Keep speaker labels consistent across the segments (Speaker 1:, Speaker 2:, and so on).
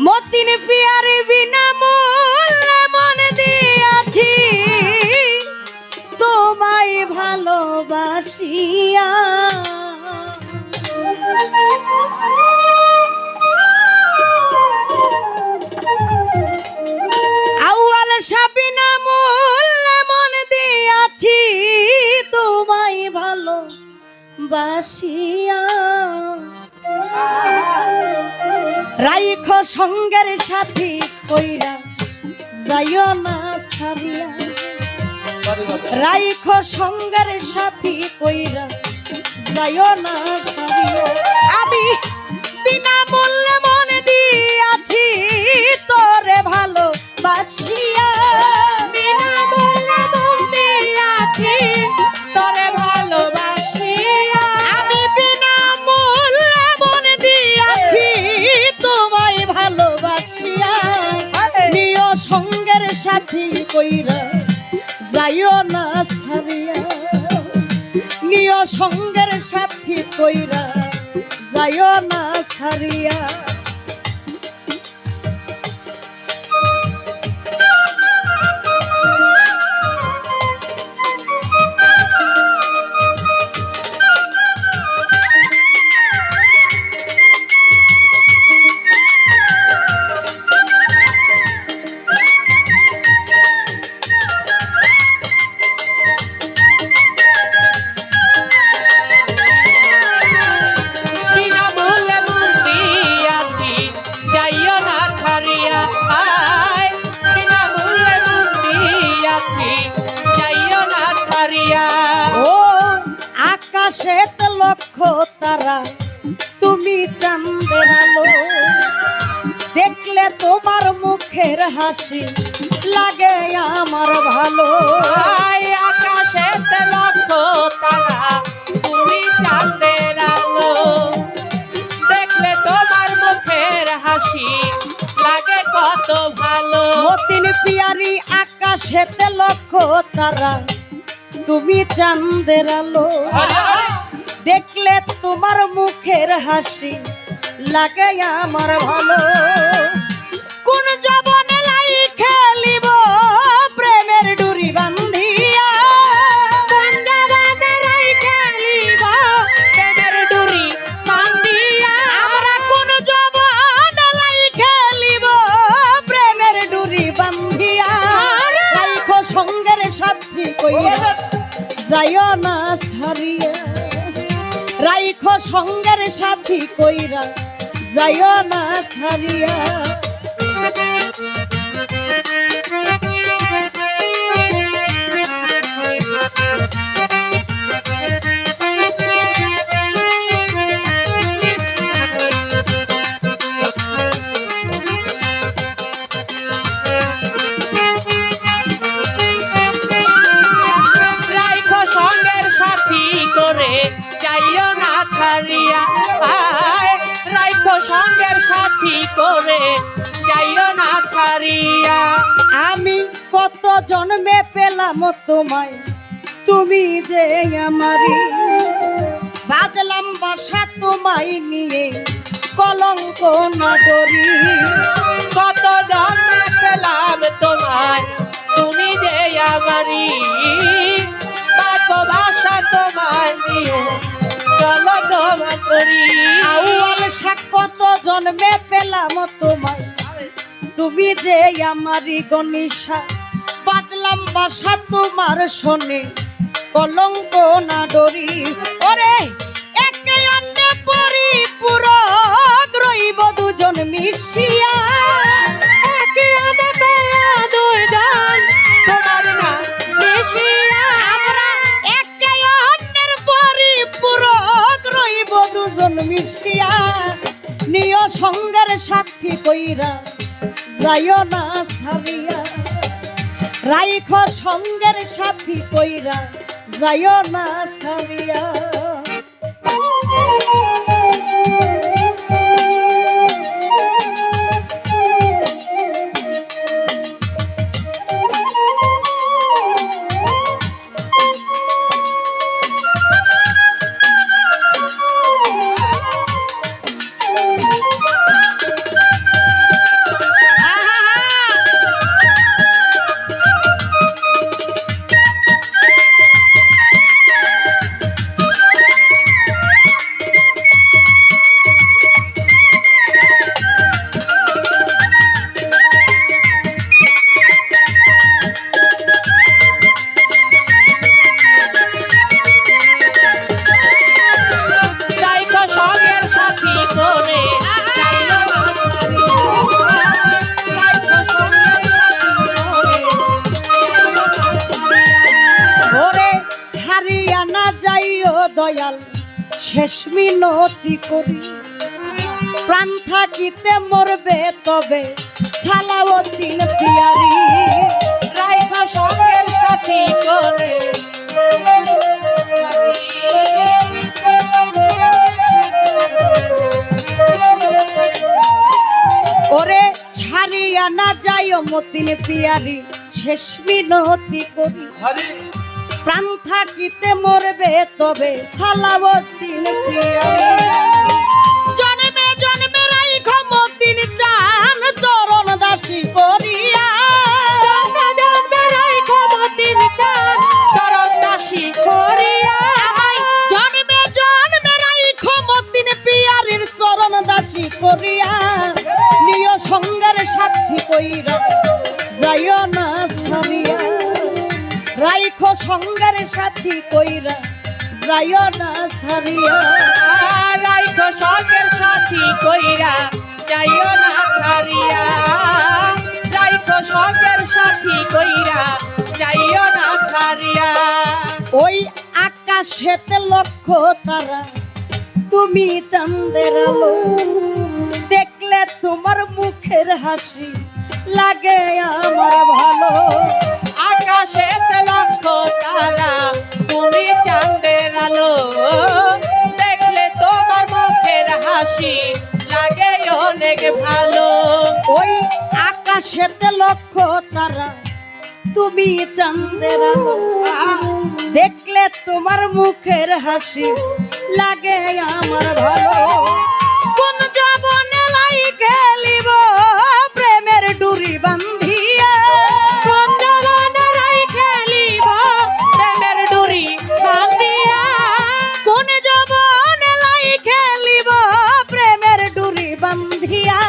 Speaker 1: Matin peer বিনা মূল্যে মন দিয়াছি তোমায় ভালোবাসিয়া। আউয়াল সাবিনা মূল্যে মন দিয়াছি তোমায় ভালোবাসিয়া। রাইখো সঙ্গের সাথী কইরা যাইও না ছাড়িয়া। রাইখো সঙ্গের সাথী কইরা যাইও না ছাড়িয়া। আমি বিনা মূল্যে মন দিয়াছি তোরে ভালোবাসিয়া। বিনা মূল্যে মন দিয়াছি তোরে ভালোবাসিয়া। আমি বিনা মূল্যে মন দিয়াছি তোমায় ভালোবাসিয়া। নিয় সঙ্গের সাথী কইরা যাইও না ছাড়িয়া। নিয় সঙ্গের সাথী কইরা যাইও না ছাড়িয়া। ও আকাশেত লক্ষ তারা তুমি চাঁদের আলো। দেখলে তোমার মুখের হাসি লাগে আমার ভালো। আকাশেত লক্ষ তারা তুমি চাঁদের আলো। দেখলে তোমার মুখের হাসি লাগে কত ভালো। মতিন পিয়ারি আকাশেতে লক্ষ তারা তুমি চাঁদের আলো। দেখলে তোমার মুখের হাসি লাগে আমার ভালো। কোন জবনে লাই খেলিব প্রেমের ডুরি বান্ধিয়া। কোন জবনে লাই খেলিব প্রেমের ডুরি বান্ধিয়া। আমরা কোন জবনে লাই খেলিব প্রেমের ডুরি বান্ধিয়া। রাইখো সঙ্গের সাথী কইরা যাইও না ছাড়িয়া। রাইখো সঙ্গের সাথী কইরা যাইও না ছাড়িয়া। যাইও না ছাড়িয়া। রাইখো সঙ্গের সাথী করে যাইও না ছাড়িয়া। আমি কত জন্মে পেলাম তোমায় তুমি যে আমারি। বাঁধলাম বাসা তোমায় নিয়ে কলঙ্ক না ডরি। কত জন্মে পেলাম তোমায় তুমি যে আমারি। বাসা তোমায় নিয়ে কলঙ্ক না ডরি। আউয়াল শাক কত জন্মে পেলাম তোমায় তুমি যে আমারি গনিশা। বাঁধলাম বাসা তোমার শোনে কলঙ্ক না ডরি। ওরে একে অন্যে পরিপূরক রইব দুজন মিশিয়া। একে আমাকে দুইজন তোমার না মিশিয়া। আমরা একে অন্যের পরিপূরক রইব দুজন মিশিয়া। নিয় সঙ্গের সাথী কইরা যাইও না ছাড়িয়া। রাইখো সঙ্গের সাথী কইরা যাইও না ছাড়িয়া। না যাইও দয়াল শেষ মিনতি করি প্রাণ থাকিতে মরবে তবে সালাউদ্দিন পিয়ারি
Speaker 2: রাইখো সঙ্গের সাথী করে
Speaker 1: ওরে ছাড়িয়া না যাইও মতিন পিয়ারি শেষ মিনতি করি প্রাণ থাকিতে মরবে তবে সালাউদ্দিন পিয়ারি জন্মে জন্মে রাইখো মতিন চান চরণ দাসী করিয়া
Speaker 2: জন্মে রাইখো মতিন চান চরণ দাসী করিয়া
Speaker 1: আমায় জন্মে জন্মে রাইখো মতিন পিয়ারির চরণ দাসী করিয়া নিয় সঙ্গের সাক্ষী কইরা যাইও না ছাড়িয়া রাইখো সঙ্গের সাথী কইরা যাইও না ছাড়িয়া
Speaker 2: রাইখো সঙ্গের সাথী কইরা যাইও না ছাড়িয়া রাইখো সঙ্গের সাথী কইরা যাইও না ছাড়িয়া
Speaker 1: ওই আকাশেতে লক্ষ তারা তুমি চাঁদের আলো দেখলে তোমার মুখের হাসি লাগে আমার ভালো
Speaker 2: আকাশেতে লক্ষ তারা তুমি চাঁদের আলো দেখলে তোমার মুখের হাসি লাগে অনেক ভালো
Speaker 1: ওই আকাশেতে লক্ষ তারা তুমি চাঁদের আলো দেখলে তোমার মুখের হাসি লাগে আমার ভালো কোন জীবনে লাই গেলিব প্রেমের ডুরি বান্ধিয়া
Speaker 2: কোন জীবনে লাই গেলিব প্রেমের ডুরি বান্ধিয়া
Speaker 1: কোন জীবনে লাই গেলিব প্রেমের ডুরি বান্ধিয়া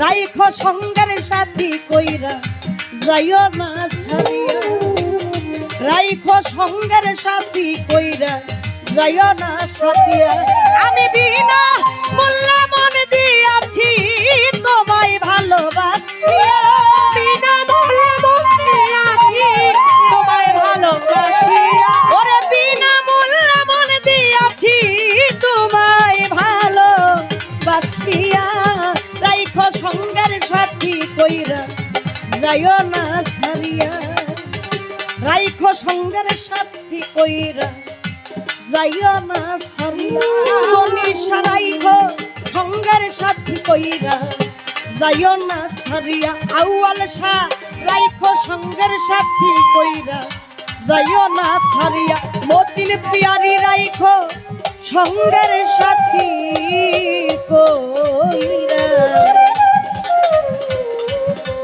Speaker 1: রাইখো সঙ্গের সাথী কইরা যাইও না ছাড়িয়া রাইখো সঙ্গের সাথী কইরা যাইও না ছাড়িয়া আমি বিনা মূল্যে মন দিয়াছি তোমায় ভালোবাসিয়া
Speaker 2: বিনা মূল্যে মন দিয়াছি তোমায় ভালোবাসিয়া
Speaker 1: ওরে বিনা মূল্যে মন দিয়াছি তোমায় ভালোবাসিয়া রাইখো সঙ্গের সাথী কইরা যাইও না ছাড়িয়া রাইখো সঙ্গের সাথী কইরা যাইও না ছাড়িয়া গনিশা রাইখো সঙ্গের সাথী কইরা যাইও না ছাড়িয়া আউয়াল শাহ রাইখো সঙ্গের সাথী কইরা যাইও না ছাড়িয়া মতিন পিয়ারি রাইখো সঙ্গের সাথী কইরা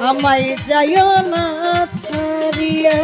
Speaker 1: আমায় যাইও না ছাড়িয়া।